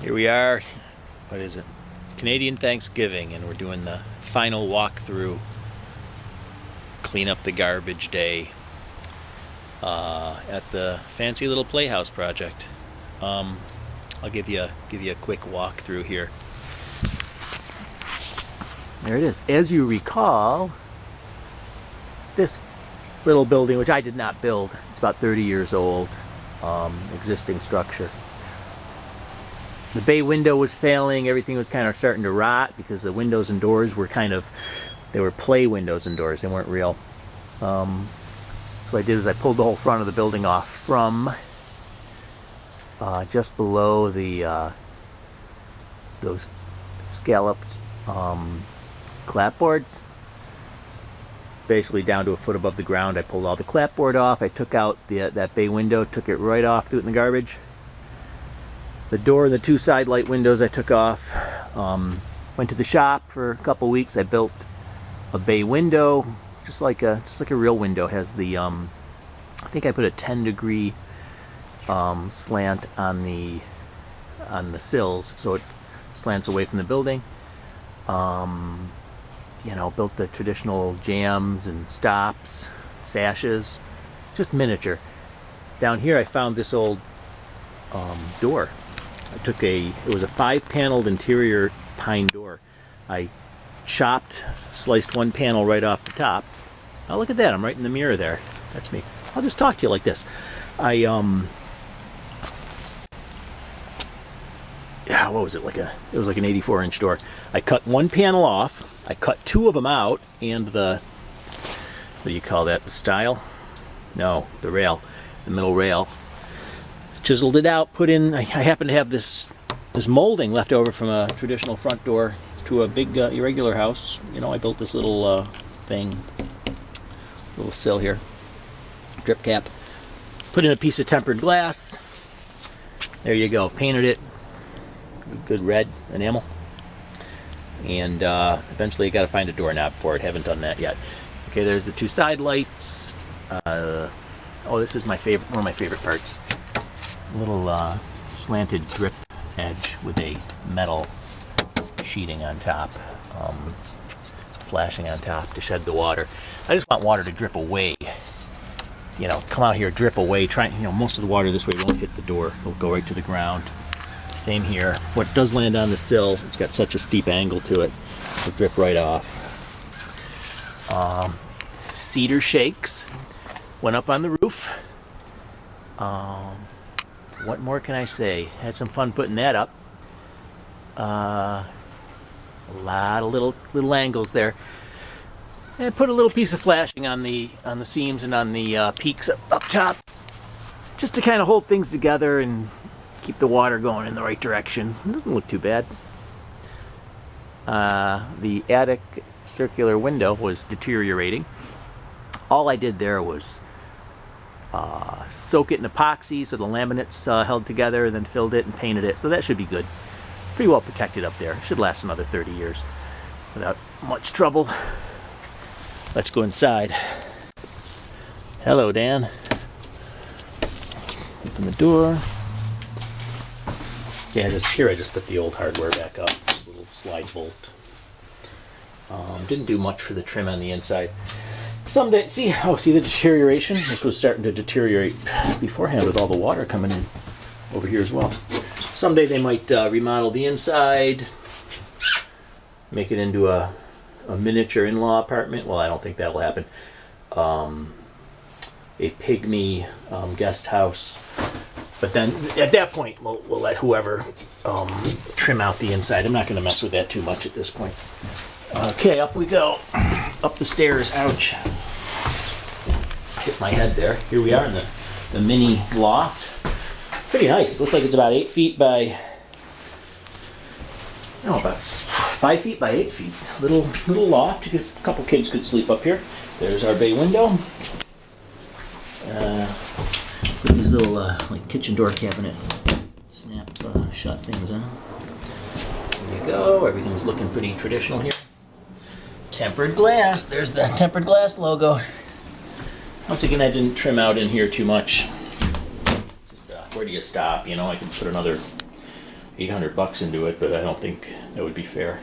Here we are, what is it? Canadian Thanksgiving, and we're doing the final walkthrough, clean up the garbage day at the fancy little playhouse project. I'll give you a quick walkthrough here. There it is. As you recall, this little building, which I did not build, it's about 30 years old, existing structure. The bay window was failing, everything was kind of starting to rot because the windows and doors were they were play windows and doors, they weren't real. So what I did is I pulled the whole front of the building off from just below the those scalloped clapboards, basically down to a foot above the ground. I pulled all the clapboard off, I took out that bay window, took it right off, threw it in the garbage. The door and the two side light windows I took off. Went to the shop for a couple weeks. I built a bay window, just like a real window. It has the I think I put a 10-degree slant on the sills, so it slants away from the building. You know, built the traditional jambs and stops, sashes, just miniature. Down here I found this old door. It was a 5-paneled interior pine door. I sliced one panel right off the top. Oh, look at that, I'm right in the mirror there. That's me. I'll just talk to you like this. What was it? It was like an 84-inch door. I cut one panel off, I cut two of them out, and what do you call that, the stile? No, the rail, the middle rail. Chiseled it out, put in, I happen to have this molding left over from a traditional front door to a big irregular house. You know, I built this little little sill here, drip cap. Put in a piece of tempered glass. There you go, painted it, good red enamel. And eventually I got to find a doorknob for it, haven't done that yet. Okay, there's the two side lights. Oh, this is one of my favorite parts. A little slanted drip edge with a metal sheeting on top, flashing on top to shed the water. I just want water to drip away. You know, come out here, drip away. Most of the water this way won't hit the door. It'll go right to the ground. Same here. What does land on the sill, it's got such a steep angle to it, it'll drip right off. Cedar shakes went up on the roof. What more can I say? Had some fun putting that up. A lot of little angles there. And put a little piece of flashing on the seams and on the peaks up top, just to kind of hold things together and keep the water going in the right direction. It doesn't look too bad. The attic circular window was deteriorating. All I did there was soak it in epoxy so the laminates held together, and then filled it and painted it. So that should be good. Pretty well protected up there. Should last another 30 years without much trouble. Let's go inside. Hello, Dan. Open the door. Yeah, I just put the old hardware back up. This little slide bolt. Didn't do much for the trim on the inside. Someday, see the deterioration? This was starting to deteriorate beforehand with all the water coming in over here as well. Someday they might remodel the inside, make it into a miniature in-law apartment. Well, I don't think that'll happen. A pygmy guest house. But then at that point, we'll let whoever trim out the inside. I'm not going to mess with that too much at this point. Okay, up we go. Up the stairs. Ouch. Hit my head there. Here we are in the mini loft. Pretty nice. Looks like it's about 8 feet by, about 5 feet by 8 feet. Little loft. A couple kids could sleep up here. There's our bay window. With these little like kitchen door cabinet snap shut things on. There you go. Everything's looking pretty traditional here. Tempered glass. There's the tempered glass logo. Once again, I didn't trim out in here too much. Just where do you stop? You know, I could put another $800 into it, but I don't think that would be fair.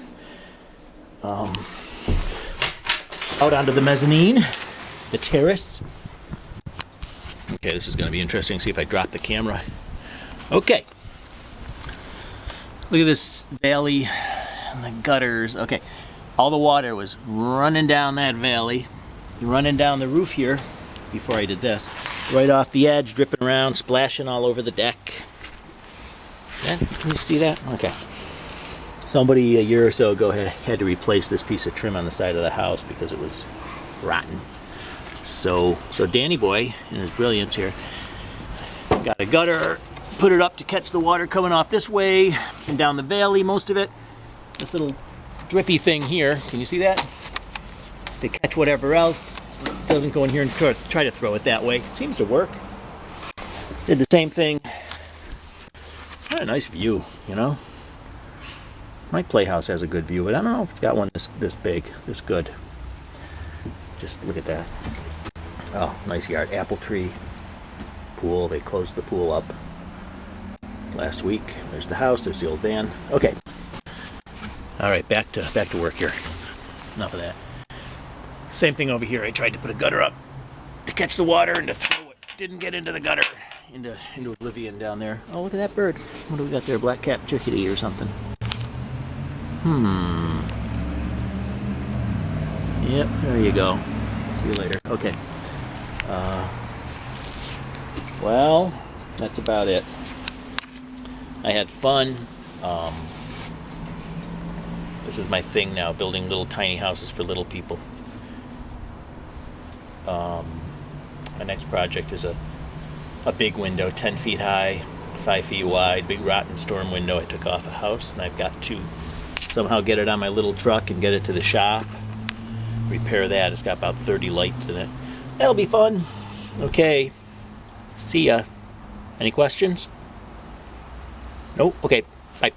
Out onto the mezzanine, the terrace. Okay, this is going to be interesting. See if I drop the camera. Okay. Look at this valley and the gutters. Okay, all the water was running down that valley, running down the roof here before I did this. Right off the edge, dripping around, splashing all over the deck. Yeah, can you see that? Okay. Somebody a year or so ago had to replace this piece of trim on the side of the house because it was rotten. So Danny boy, in his brilliance here, got a gutter, put it up to catch the water coming off this way and down the valley, most of it. This little drippy thing here, can you see that? To catch whatever else. It doesn't go in here and try to throw it that way. It seems to work. Did the same thing. What a nice view, you know? My playhouse has a good view, but I don't know if it's got one this big, this good. Just look at that. Oh, nice yard. Apple tree. Pool. They closed the pool up last week. There's the house. There's the old van. Okay. All right, back to work here. Enough of that. Same thing over here. I tried to put a gutter up to catch the water and to throw it. Didn't get into the gutter. Into oblivion down there. Oh, look at that bird. What do we got there? Black-capped chickadee or something. Yep, there you go. See you later. Okay. Well, that's about it. I had fun. This is my thing now, building little tiny houses for little people. My next project is a big window, 10 feet high, 5 feet wide, big rotten storm window I took off a house, and I've got to somehow get it on my little truck and get it to the shop, repair that. It's got about 30 lights in it. That'll be fun. Okay, see ya. Any questions? Nope. Okay, bye.